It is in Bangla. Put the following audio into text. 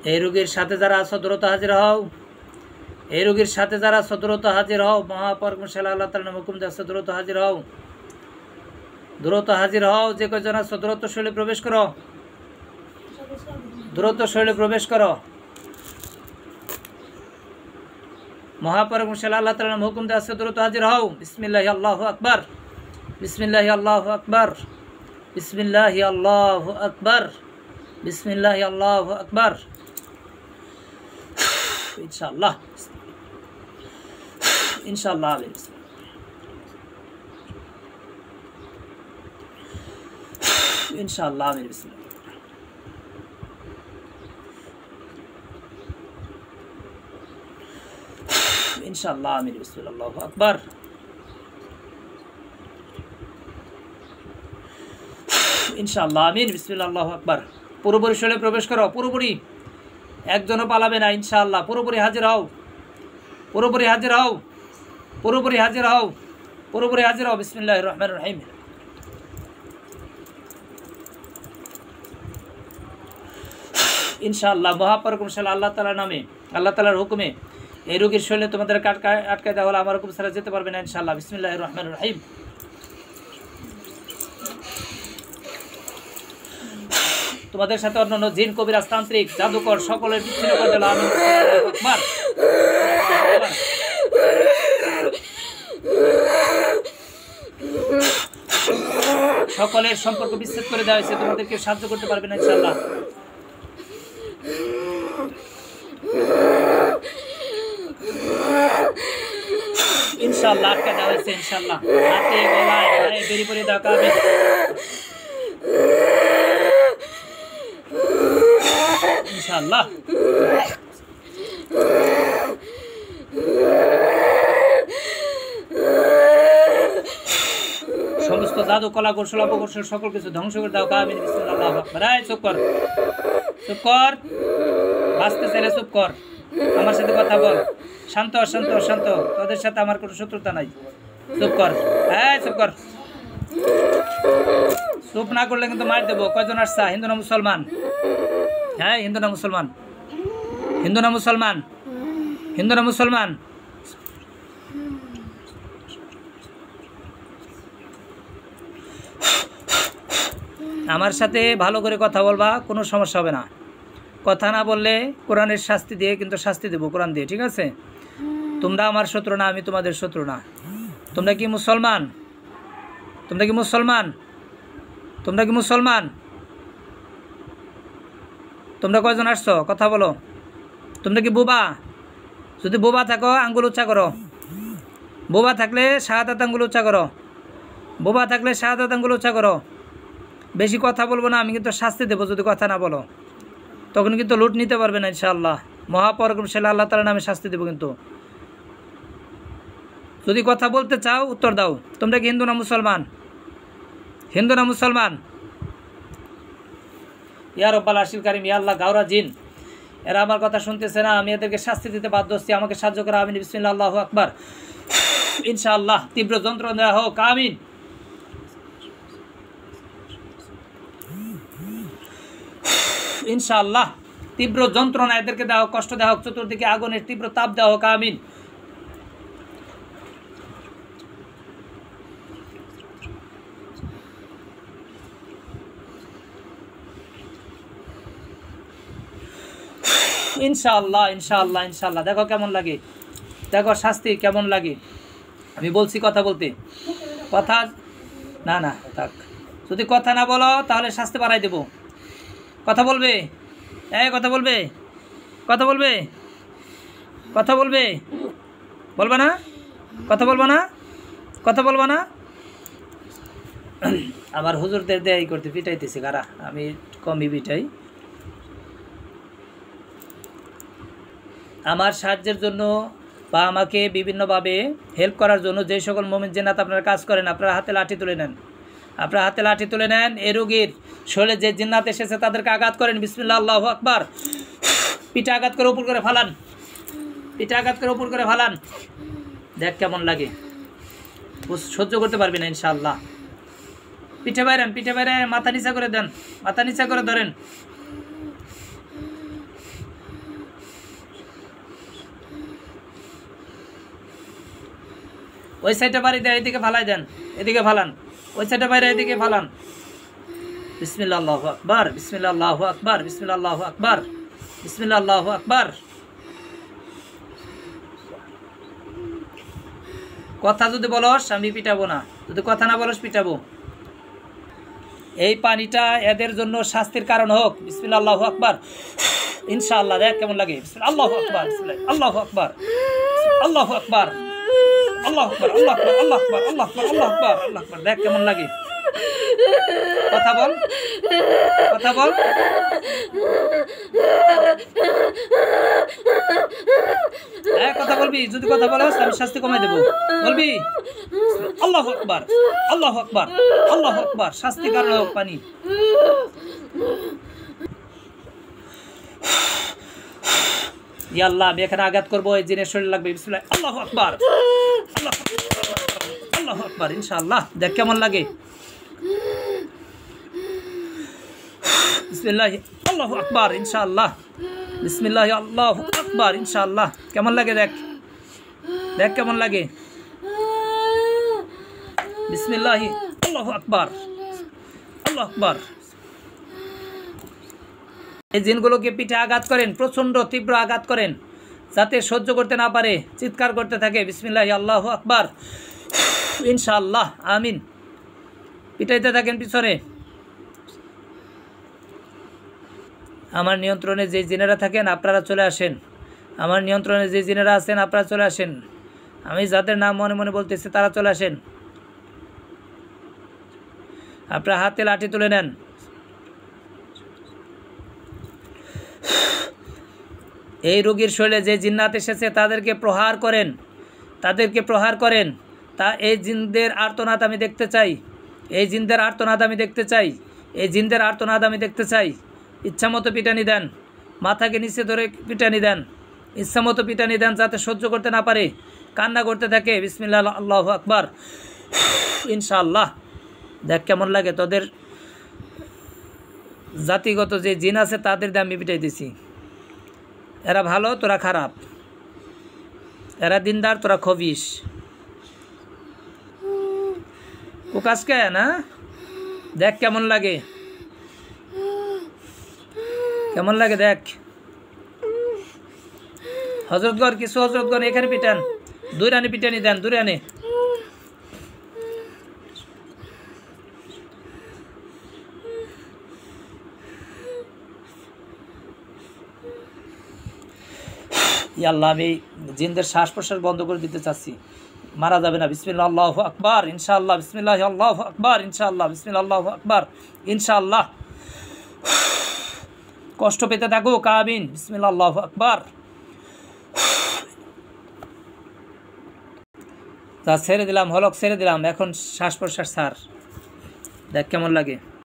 এই রোগীর সাথে যারা আছো দ্রুত হাজির হও। এই রোগীর সাথে যারা আছো দ্রুত হাজির হও। মহাপরাক্রমশালী আল্লাহ তাআলার হুকুম দিচ্ছে দ্রুত হাজির হও। দ্রুত হাজির হও। যে কয়জন আছো দ্রুত শৈলে প্রবেশ করো। দ্রুত শৈলে প্রবেশ করো। মহাপরাক্রমশালী আল্লাহ তাআলার হুকুম দিচ্ছে দ্রুত হাজির হও। বিসমিল্লাহি আল্লাহু আকবার। বিসমিল্লাহি আল্লাহু আকবার। বিসমিল্লাহি আল্লাহু আকবার। বিসমিল্লাহি আল্লাহু আকবার। ইনশাআল্লাহ ইনশাআল্লাহ ইনশাআল্লাহ আমিন। বিসমিল্লাহ ইনশাআল্লাহ আমিন। বিসমিল্লাহ আল্লাহু আকবার। ইনশাআল্লাহ আমিন। বিসমিল্লাহ আল্লাহু আকবার। পুরোপুরি শৈলে প্রবেশ করো। পুরোপুরি, একজনও পালাবে না ইনশাআল্লাহ। পুরোপুরি হাজির হও। পুরোপুরি হাজির হও। পুরোপুরি হাজির হও। পুরোপুরি হাজির হও। বিসমিল্লাহির রহমানির রহিম। ইনশাআল্লাহ মহাপরাক্রমশালী আল্লাহ তাআলার নামে, আল্লাহ তাআলার হুকুমে এই রোগীর শৈলে তোমাদের আটকায় দেওয়া হলে আমার হুকুম ছাড়া যেতে পারবে না ইনশাআল্লাহ। বিসমিল্লাহির রহমানির রহিম। তোমাদের সাথে অন্যান্য জিন, কবিরাজ, তান্ত্রিক, জাদুকর সকলের বিচ্ছিন্ন করে দিল। আমিন। আকবার। সকলের সম্পর্ক বিচ্ছেদ করে দেওয়া হয়েছে। তোমাদেরকে সাহায্য করতে পারবে না ইনশাআল্লাহ। ইনশাআল্লাহ আটকা দেওয়া হয়েছে ইনশাআল্লাহ। হাতে গলায় পায়ে বেরি করে দেওয়া হবে ইনশাআল্লাহ। সমস্ত জাদু, কলা, কৌশল, অপকৌশল সকল কিছু ধ্বংস করে দাও। আমিন। বিসমিল্লাহ আল্লাহু আকবার। চুপ কর, চুপ কর। বাঁচতে চাইলে চুপ কর। আমার সাথে কথা বল। শান্ত শান্ত শান্ত। তোদের সাথে আমার কোনো শত্রুতা নাই। চুপ কর। চুপ কর। চুপ না করলে কিন্তু মার দেবো। কয়জন আসছা? হিন্দু না মুসলমান? হ্যাঁ, হিন্দু না মুসলমান? হিন্দু না মুসলমান? হিন্দু না মুসলমান? আমার সাথে ভালো করে কথা বলবা, কোনো সমস্যা হবে না। কথা না বললে কোরআনের শাস্তি দিয়ে কিন্তু শাস্তি দেবো, কোরআন দিয়ে, ঠিক আছে? তোমরা আমার শত্রু না, আমি তোমাদের শত্রু না। তোমরা কি মুসলমান? তোমরা কি মুসলমান? তোমরা কি মুসলমান? তোমরা কয়জন আসছো? কথা বলো। তোমরা কি বোবা? যদি বোবা থাকো আঙ্গুল উচ্চা করো। বোবা থাকলে শাহাদাত আঙ্গুল উচ্চা করো। বোবা থাকলে শাহাদাত আঙ্গুল উচ্চা করো। বেশি কথা বলবো না, আমি কিন্তু শাস্তি দেবো যদি কথা না বলো। তখন কিন্তু লুট নিতে পারবে না ইনশাআল্লাহ। মহাপরাক্রমশালী আল্লাহ তাআলার নামে শাস্তি দেবো কিন্তু। যদি কথা বলতে চাও উত্তর দাও। তোমরা কি হিন্দু না মুসলমান? হিন্দু না মুসলমান? ইয়া রব্বাল আরশিল কারীম, ইয়া আল্লাহ, গাওরা জিন এরা আমার কথা শুনতেছে না, আমি এদেরকে শাস্তি দিতে বাধ্য হচ্ছি, আমাকে সাহায্য করো। আমিন। বিসমিল্লাহ আল্লাহু আকবার। ইনশাআল্লাহ তীব্র যন্ত্রণা দেওয়া হোক। আমিন। ইনশাআল্লাহ তীব্র যন্ত্রণা এদেরকে দেওয়া হোক, কষ্ট দেওয়া হোক, চতুর্দিকে আগুনের তীব্র তাপ দেওয়া হোক। আমিন। ইনশাআল্লাহ ইনশাআল্লাহ ইনশাআল্লাহ। দেখো কেমন লাগে, দেখো শাস্তি কেমন লাগে। আমি বলছি কথা বলতে, কথা না না থাক। যদি কথা না বলো তাহলে শাস্তি বাড়াই দেব। কথা বলবে? কথা বলবে? কথা বলবে? কথা বলবে? বলবা না? কথা বলবা না? কথা বলবা না? আমার হুজুরদের দেয় করতে পিটাইতেছে কারা, আমি কমই পিটাই। আমার সাহায্যের জন্য বা আমাকে বিভিন্নভাবে হেল্প করার জন্য যে সকল মুমিন জিন্নাত আপনারা কাজ করেন, আপনারা হাতে লাঠি তুলে নেন। আপনারা হাতে লাঠি তুলে নেন। এ রোগীর শরীরে যে জিন্নাত এসেছে তাদেরকে আঘাত করেন। বিসমিল্লাহ আল্লাহু আকবার। পিঠে আঘাত করে উপর করে ফালান। পিঠে আঘাত করে উপর করে ফালান। দেখ কেমন লাগে। সহ্য করতে পারবি না ইনশাআল্লাহ। পিঠে বাইরেন, পিঠে বাইরে, মাথা নিচা করে দেন, মাথা নিচা করে ধরেন। ওই সাইডে বাড়ি দেন, এদিকে ফালাই দেন, এদিকে ফালান, ওই সাইডে বাইরে এদিকে ফালান। বিসমিল্লাহ আল্লাহু আকবার, বিসমিল্লাহ আল্লাহু আকবার, বিসমিল্লাহ আল্লাহু আকবার, বিসমিল্লাহ আল্লাহু আকবার। কথা যদি বলস আমি পিটাবো না, যদি কথা না বলস পিটাবো। এই পানিটা এদের জন্য শাস্তির কারণ হোক। বিসমিল্লাহ আল্লাহু আকবার, ইনশাআল্লাহ। দেখ কেমন লাগে। বিসমিল্লাহ আল্লাহু আকবার, বিসমিল্লাহ আল্লাহু আকবার, আল্লাহু আকবার, আল্লাহু আকবার, আল্লাহু আকবার, আল্লাহু আকবার, আল্লাহু আকবার, আল্লাহু আকবার, আল্লাহু আকবার। দেখ কেমন লাগে। কথা বল, কথা বল। হ্যাঁ কথা বলবি, যদি কথা বলস আমি শাস্তি কমাই দেবো। বলবি আল্লাহু আকবার, আল্লাহু আকবার, আল্লাহু আকবার। শাস্তি কারণ হোক পানি। ইয়া আল্লাহ, আমি এখানে আঘাত করবো, এই জিনের শরীর লাগবে। বিসমিল্লাহ আল্লাহু আকবার, আল্লাহু আকবার, ইনশাআল্লাহ। দেখ কেমন লাগে। বিসমিল্লাহ আল্লাহু আকবার, ইনশাআল্লাহ। বিসমিল্লাহ আল্লাহু আকবার, ইনশাআল্লাহ। কেমন লাগে দেখ, দেখ কেমন লাগে। বিসমিল্লাহ আল্লাহু আকবার, আল্লাহু আকবার। এই জিনগুলোকে পিঠে আঘাত করেন, প্রচণ্ড তীব্র আঘাত করেন, যাতে সহ্য করতে না পারে, চিৎকার করতে থাকে। বিসমিল্লাহ আল্লাহু আকবার, ইনশাআল্লাহ, আমিন। পিটাইতে থাকেন পিছনে। আমার নিয়ন্ত্রণে যে জিনেরা থাকেন আপনারা চলে আসেন। আমার নিয়ন্ত্রণে যে জিনেরা আছেন আপনারা চলে আসেন। আমি যাদের নাম মনে মনে বলতেছি তারা চলে আসেন। আপনারা হাতে লাঠি তুলে নেন। এই রোগীর শরীরে যে জিন্নাত এসেছে তাদেরকে প্রহার করেন, তাদেরকে প্রহার করেন। তা এই জিনদের আর্তনাদ আমি দেখতে চাই, এই জিনদের আর্তনাদ আমি দেখতে চাই, এই জিনদের আর্তনাদ আমি দেখতে চাই। ইচ্ছামতো পিটানি দেন, মাথাকে নিচে ধরে পিটানি দেন, ইচ্ছামতো পিটানি দেন, যাতে সহ্য করতে না পারে, কান্না করতে থাকে। বিসমিল্লাহ আল্লাহু আকবার, ইনশাআল্লাহ। দেখ কেমন লাগে। তোদের জাতিগত যে জিন আছে তাদের দিয়ে আমি পিটাই দিছি। এরা ভালো, তোরা খারাপ। এরা দিনদার, তোরা খবিস। কুকাসকে না, দেখ কেমন লাগে, কেমন লাগে দেখ। হজরতগড় কিছু হজরতগড় এখানে পিটান, দুই রানে পিটানি দেন, দুই রানে। আল্লাহ, আমি জিনদের শ্বাস প্রশ্বাস বন্ধ করে দিতে চাচ্ছি, মারা যাবে না। বিসমিল্লাহ আল্লাহু আকবার, ইনশাআল্লাহ। বিসমিল্লাহ আল্লাহু আকবার, ইনশাআল্লাহ। বিসমিল্লাহ আল্লাহু আকবার, ইনশাআল্লাহ। কষ্ট পেতে থাকো, আমিন। বিসমিল্লাহ আল্লাহু আকবার। তা ছেড়ে দিলাম, হলক ছেড়ে দিলাম, এখন শ্বাস প্রশ্বাস ছাড়। দেখ কেমন লাগে।